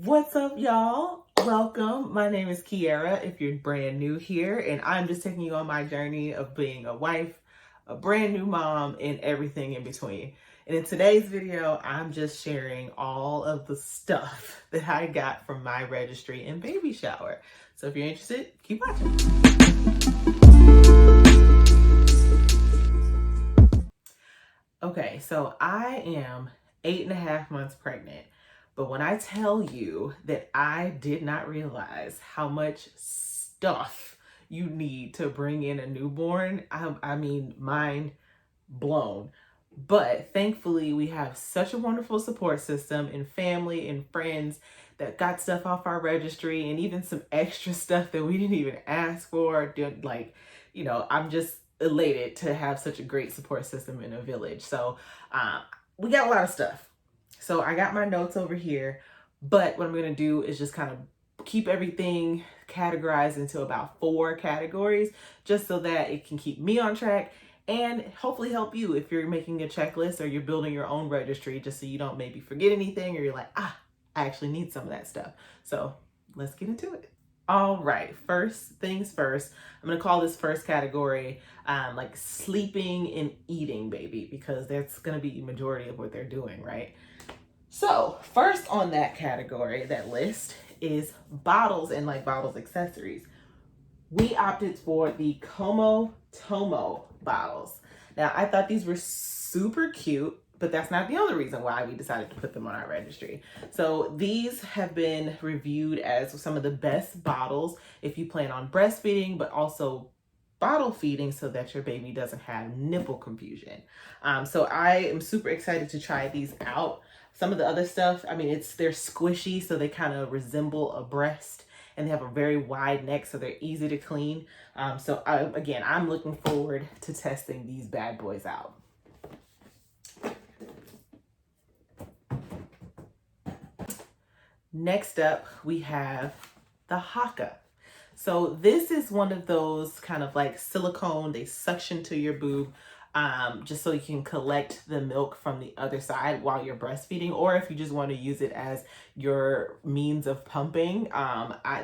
What's up, y'all? Welcome. My name is Kiara if you're brand new here, and I'm just taking you on my journey of being a wife, a brand new mom, and everything in between. And in today's video, I'm just sharing all of the stuff that I got from my registry and baby shower. So if you're interested, keep watching. Okay, so I am 8.5 months pregnant. But when I tell you that I did not realize how much stuff you need to bring in a newborn, I mean, mind blown. But thankfully, we have such a wonderful support system and family and friends that got stuff off our registry and even some extra stuff that we didn't even ask for. I'm just elated to have such a great support system in a village. So we got a lot of stuff. So I got my notes over here, but what I'm going to do is just kind of keep everything categorized into about 4 categories, just so that it can keep me on track and hopefully help you if you're making a checklist or you're building your own registry, just so you don't maybe forget anything or you're like, I actually need some of that stuff. So let's get into it. All right, first things first, I'm gonna call this first category like sleeping and eating baby, because that's gonna be the majority of what they're doing, right? So first on that category, that list, is bottles and like bottles accessories. We opted for the Como Tomo bottles. Now, I thought these were super cute, but that's not the only reason why we decided to put them on our registry. So these have been reviewed as some of the best bottles if you plan on breastfeeding, but also bottle feeding so that your baby doesn't have nipple confusion. So I am super excited to try these out. Some of the other stuff, I mean, they're squishy, so they kind of resemble a breast, and they have a very wide neck, so they're easy to clean. I'm looking forward to testing these bad boys out. Next up, we have the Haakaa. So this is one of those kind of like silicone, they suction to your boob, just so you can collect the milk from the other side while you're breastfeeding, or if you just want to use it as your means of pumping.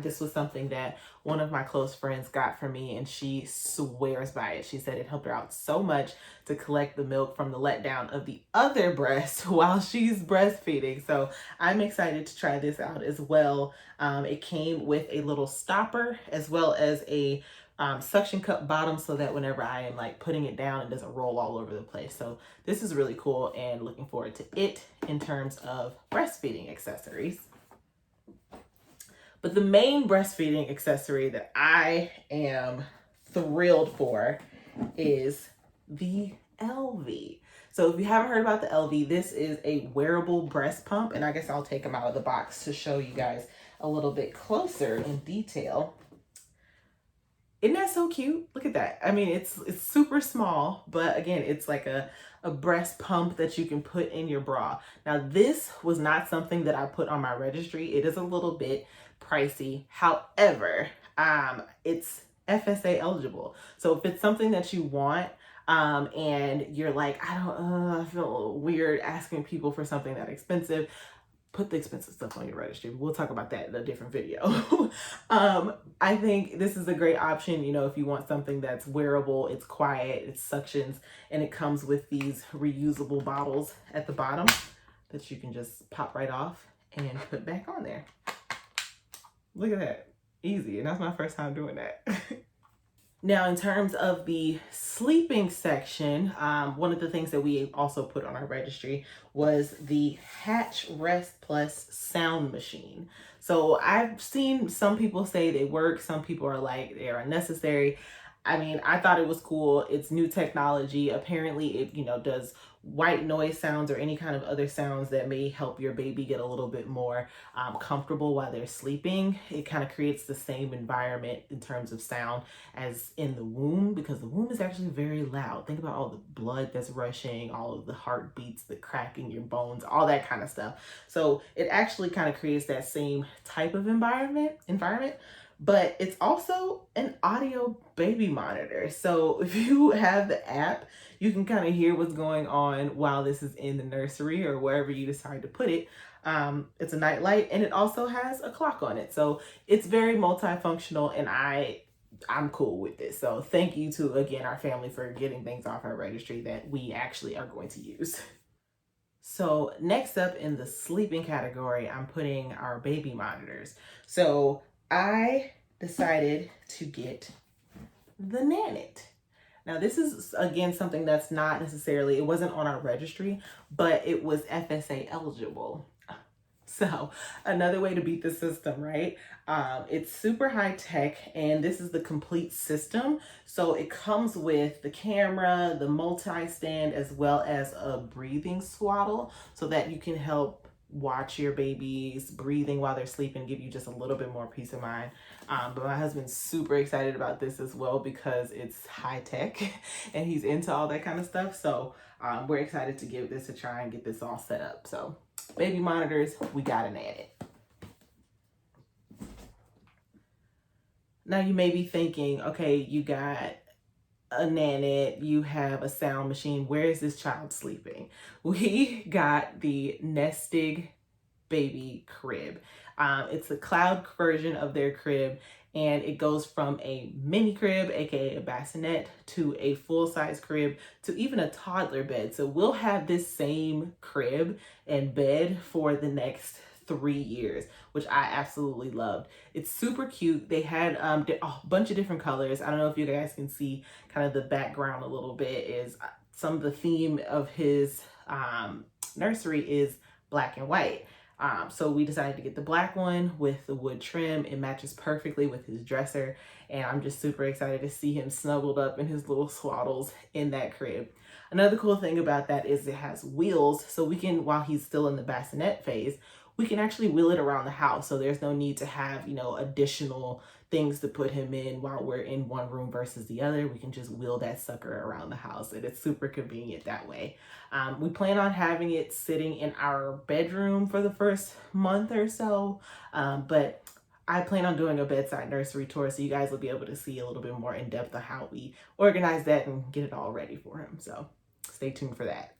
This was something that one of my close friends got for me, and she swears by it. She said it helped her out so much to collect the milk from the letdown of the other breast while she's breastfeeding. So I'm excited to try this out as well. It came with a little stopper as well as a suction cup bottom, so that whenever I am like putting it down, it doesn't roll all over the place. So this is really cool, and looking forward to it in terms of breastfeeding accessories. But the main breastfeeding accessory that I am thrilled for is the Elvie. So if you haven't heard about the Elvie, this is a wearable breast pump, and I guess I'll take them out of the box to show you guys a little bit closer in detail. Isn't that so cute? Look at that. I mean, it's super small, but again, it's like a breast pump that you can put in your bra. Now, this was not something that I put on my registry. It is a little bit pricey. However, it's FSA eligible. So if it's something that you want, and you're like, I feel a little weird asking people for something that expensive, put the expensive stuff on your registry. We'll talk about that in a different video. I think this is a great option, if you want something that's wearable, it's quiet, it suctions, and it comes with these reusable bottles at the bottom that you can just pop right off and put back on there. Look at that. Easy. And that's my first time doing that. Now, in terms of the sleeping section, one of the things that we also put on our registry was the Hatch Rest Plus sound machine. So I've seen some people say they work, some people are like they're unnecessary. I mean, I thought it was cool. It's new technology. Apparently it, does white noise sounds or any kind of other sounds that may help your baby get a little bit more comfortable while they're sleeping. It kind of creates the same environment in terms of sound as in the womb, because the womb is actually very loud. Think about all the blood that's rushing, all of the heartbeats, the cracking your bones, all that kind of stuff. So it actually kind of creates that same type of environment. But it's also an audio baby monitor. So if you have the app, you can kind of hear what's going on while this is in the nursery or wherever you decide to put it. It's a night light, and it also has a clock on it. So it's very multifunctional, and I'm cool with this. So thank you to, again, our family for getting things off our registry that we actually are going to use. So next up in the sleeping category, I'm putting our baby monitors. So I decided to get the Nanit. Now this is, again, something that's not necessarily, it wasn't on our registry, but it was FSA eligible. So another way to beat the system, right? It's super high tech, and this is the complete system. So it comes with the camera, the multi-stand, as well as a breathing swaddle so that you can help watch your babies breathing while they're sleeping, give you just a little bit more peace of mind. But my husband's super excited about this as well because it's high tech and he's into all that kind of stuff. So we're excited to give this a try and get this all set up. So baby monitors, we got an Nanit. Now you may be thinking, okay, you got a Nanit, you have a sound machine. Where is this child sleeping? We got the Nestig baby crib. It's a cloud version of their crib, and it goes from a mini crib, aka a bassinet, to a full-size crib, to even a toddler bed. So we'll have this same crib and bed for the next 3 years, which I absolutely loved. It's super cute. They had a bunch of different colors. I don't know if you guys can see kind of the background a little bit. Is some of the theme of his nursery is black and white. So we decided to get the black one with the wood trim. It matches perfectly with his dresser, and I'm just super excited to see him snuggled up in his little swaddles in that crib. Another cool thing about that is it has wheels, so we can, while he's still in the bassinet phase, we can actually wheel it around the house. So there's no need to have, additional things to put him in while we're in one room versus the other. We can just wheel that sucker around the house, and it's super convenient that way. We plan on having it sitting in our bedroom for the first month or so, but I plan on doing a bedside nursery tour, so you guys will be able to see a little bit more in depth of how we organize that and get it all ready for him. So stay tuned for that.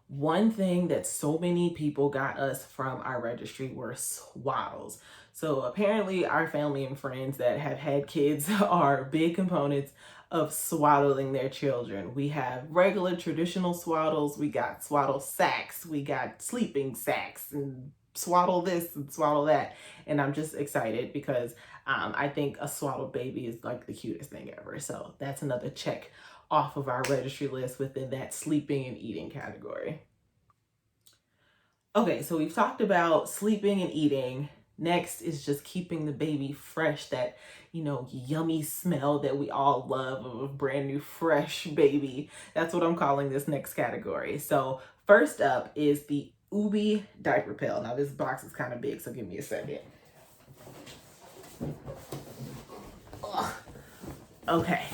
One thing that so many people got us from our registry were swaddles. So apparently our family and friends that have had kids are big components of swaddling their children. We have regular traditional swaddles, we got swaddle sacks, we got sleeping sacks, and swaddle this and swaddle that. And I'm just excited because I think a swaddled baby is like the cutest thing ever. So that's another check off of our registry list within that sleeping and eating category. Okay, so we've talked about sleeping and eating. Next is just keeping the baby fresh, that, yummy smell that we all love of a brand new fresh baby. That's what I'm calling this next category. So first up is the Ubbi diaper pail. Now this box is kind of big, so give me a second. Ugh. Okay,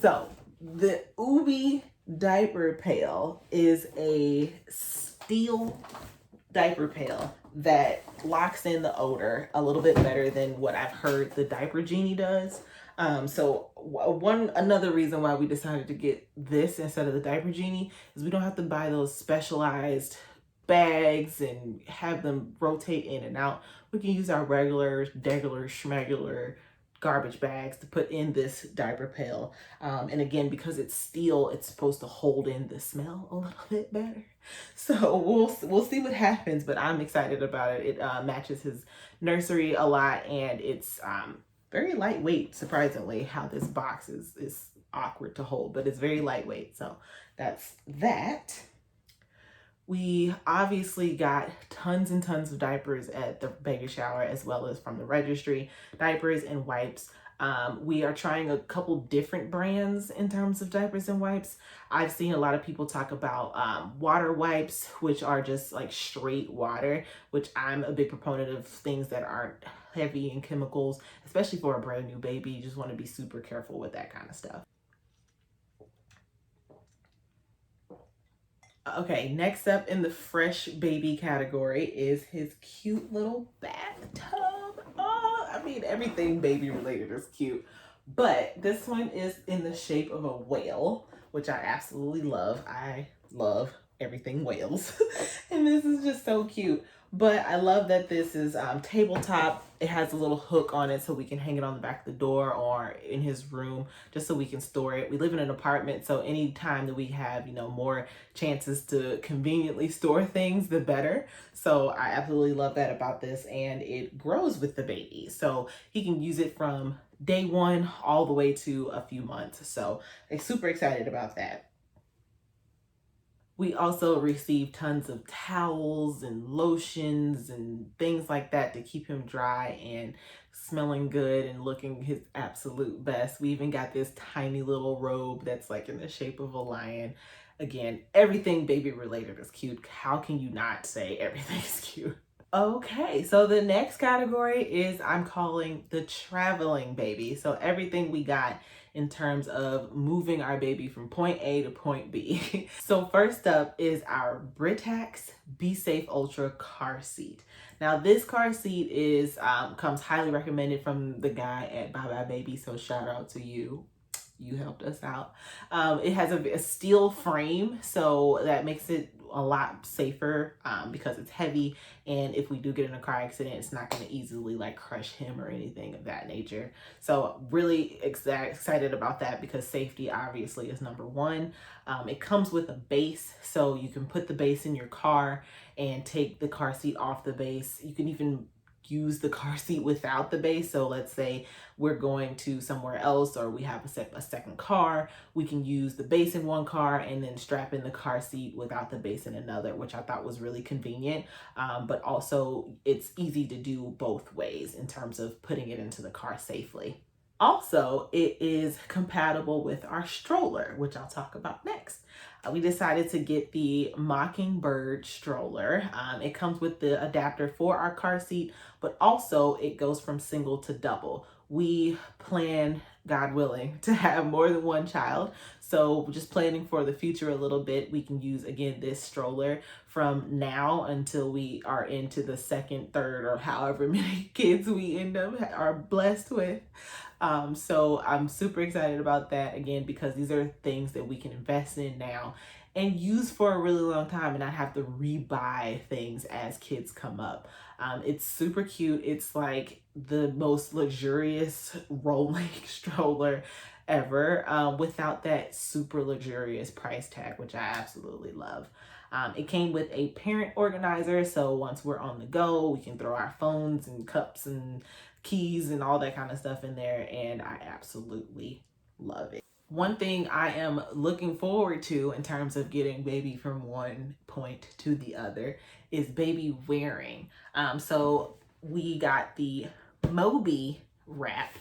so the Ubbi diaper pail is a steel diaper pail that locks in the odor a little bit better than what I've heard the Diaper Genie does. So another reason why we decided to get this instead of the Diaper Genie is we don't have to buy those specialized bags and have them rotate in and out. We can use our regular schmegular garbage bags to put in this diaper pail. And again, because it's steel, it's supposed to hold in the smell a little bit better. So we'll see what happens, but I'm excited about it. It matches his nursery a lot, and it's very lightweight, surprisingly, how this box is awkward to hold, but it's very lightweight. So that's that. We obviously got tons and tons of diapers at the baby shower, as well as from the registry, diapers and wipes. We are trying a couple different brands in terms of diapers and wipes. I've seen a lot of people talk about water wipes, which are just like straight water, which I'm a big proponent of things that aren't heavy in chemicals, especially for a brand new baby. You just want to be super careful with that kind of stuff. Okay, next up in the fresh baby category is his cute little bathtub. Oh, I mean, everything baby related is cute, but this one is in the shape of a whale, which I absolutely love. I love everything whales. And this is just so cute. But I love that this is tabletop. It has a little hook on it so we can hang it on the back of the door or in his room just so we can store it. We live in an apartment, so anytime that we have, more chances to conveniently store things, the better. So I absolutely love that about this, and it grows with the baby. So he can use it from day one all the way to a few months. So I'm super excited about that. We also received tons of towels and lotions and things like that to keep him dry and smelling good and looking his absolute best. We even got this tiny little robe that's like in the shape of a lion. Again, everything baby related is cute. How can you not say everything's cute? Okay, so the next category is I'm calling the traveling baby. So everything we got in terms of moving our baby from point A to point B. So first up is our Britax Be Safe Ultra car seat. Now this car seat is comes highly recommended from the guy at Bye Bye Baby. So shout out to you. You helped us out. It has a steel frame, so that makes it a lot safer because it's heavy, and if we do get in a car accident, it's not going to easily like crush him or anything of that nature. So really excited about that because safety obviously is number one. It comes with a base, so you can put the base in your car and take the car seat off the base. You can even use the car seat without the base. So let's say we're going to somewhere else or we have a second car, we can use the base in one car and then strap in the car seat without the base in another, which I thought was really convenient. But also it's easy to do both ways in terms of putting it into the car safely. Also, it is compatible with our stroller, which I'll talk about next. We decided to get the Mockingbird stroller. It comes with the adapter for our car seat, but also it goes from single to double. We plan, God willing, to have more than one child. So just planning for the future a little bit, we can use, again, this stroller from now until we are into the second, third, or however many kids we end up are blessed with. So I'm super excited about that, again, because these are things that we can invest in now and use for a really long time and not have to rebuy things as kids come up. It's super cute. It's like the most luxurious rolling stroller ever, without that super luxurious price tag, which I absolutely love. It came with a parent organizer, so once we're on the go, we can throw our phones and cups and keys and all that kind of stuff in there, and I absolutely love it. One thing I am looking forward to in terms of getting baby from one point to the other is baby wearing. So we got the Moby wrap.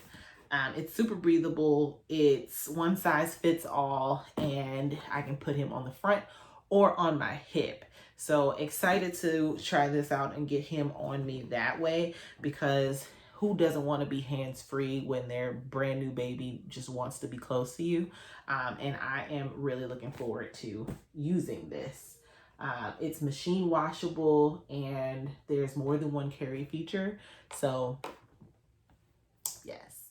It's super breathable. It's one size fits all, and I can put him on the front or on my hip. So excited to try this out and get him on me that way, because who doesn't want to be hands-free when their brand new baby just wants to be close to you? And I am really looking forward to using this. It's machine washable and there's more than one carry feature. So yes.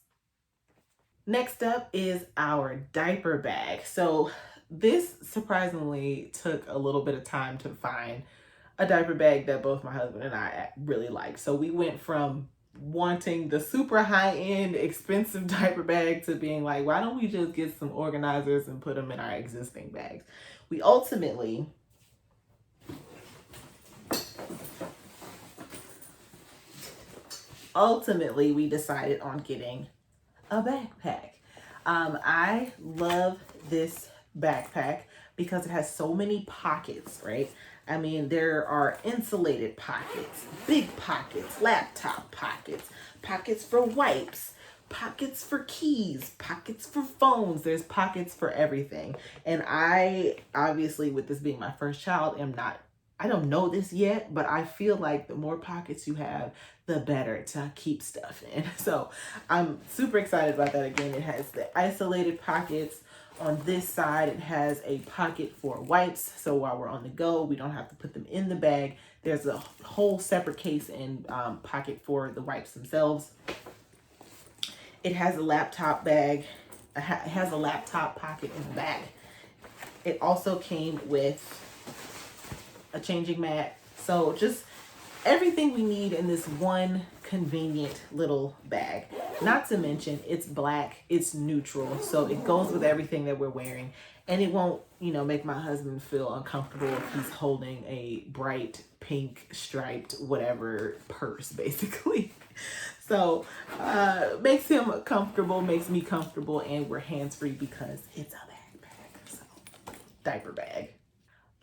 Next up is our diaper bag. So this surprisingly took a little bit of time to find a diaper bag that both my husband and I really like. So we went from wanting the super high-end expensive diaper bag to being like, why don't we just get some organizers and put them in our existing bags? We ultimately we decided on getting a backpack. I love this backpack because it has so many pockets, right? I mean, there are insulated pockets, big pockets, laptop pockets, pockets for wipes, pockets for keys, pockets for phones. There's pockets for everything. And I, obviously, with this being my first child, I don't know this yet, but I feel like the more pockets you have, the better to keep stuff in. So I'm super excited about that. Again, it has the isolated pockets. On this side, it has a pocket for wipes. So while we're on the go, we don't have to put them in the bag. There's a whole separate case and pocket for the wipes themselves. It has a laptop bag. It has a laptop pocket in the back. It also came with a changing mat. So just everything we need in this one convenient little bag. Not to mention it's black, it's neutral, so it goes with everything that we're wearing, and it won't, make my husband feel uncomfortable if he's holding a bright pink striped whatever purse basically. So makes him comfortable, makes me comfortable, and we're hands-free because it's a backpack. So diaper bag.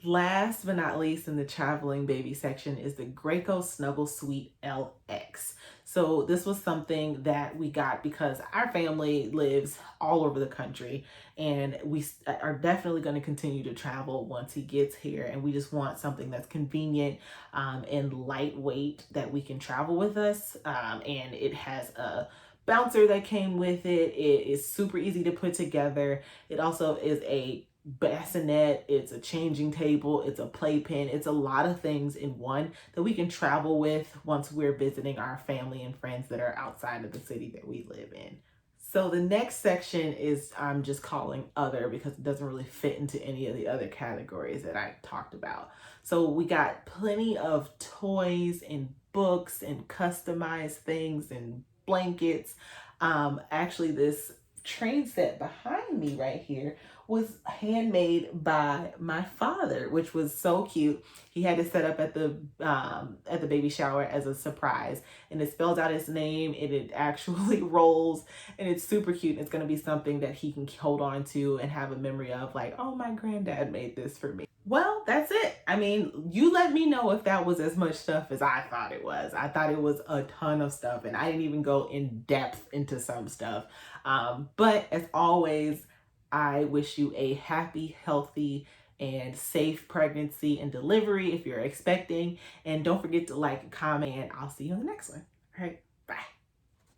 Last but not least in the traveling baby section is the Graco Snuggle Suite LX. So this was something that we got because our family lives all over the country, and we are definitely going to continue to travel once he gets here, and we just want something that's convenient and lightweight that we can travel with us. And it has a bouncer that came with it. It is super easy to put together. It also is a bassinet, it's a changing table, it's a playpen, it's a lot of things in one that we can travel with once we're visiting our family and friends that are outside of the city that we live in. So the next section is I'm just calling other because it doesn't really fit into any of the other categories that I talked about. So we got plenty of toys and books and customized things and blankets. Actually, this train set behind me right here was handmade by my father, which was so cute. He had it set up at the baby shower as a surprise, and it spells out his name, and it actually rolls, and it's super cute. It's gonna be something that he can hold on to and have a memory of, like, oh, my granddad made this for me. Well, that's it. I mean, you let me know if that was as much stuff as I thought it was. I thought it was a ton of stuff, and I didn't even go in depth into some stuff. But as always, I wish you a happy, healthy, and safe pregnancy and delivery if you're expecting. And don't forget to like, comment, and I'll see you on the next one. All right.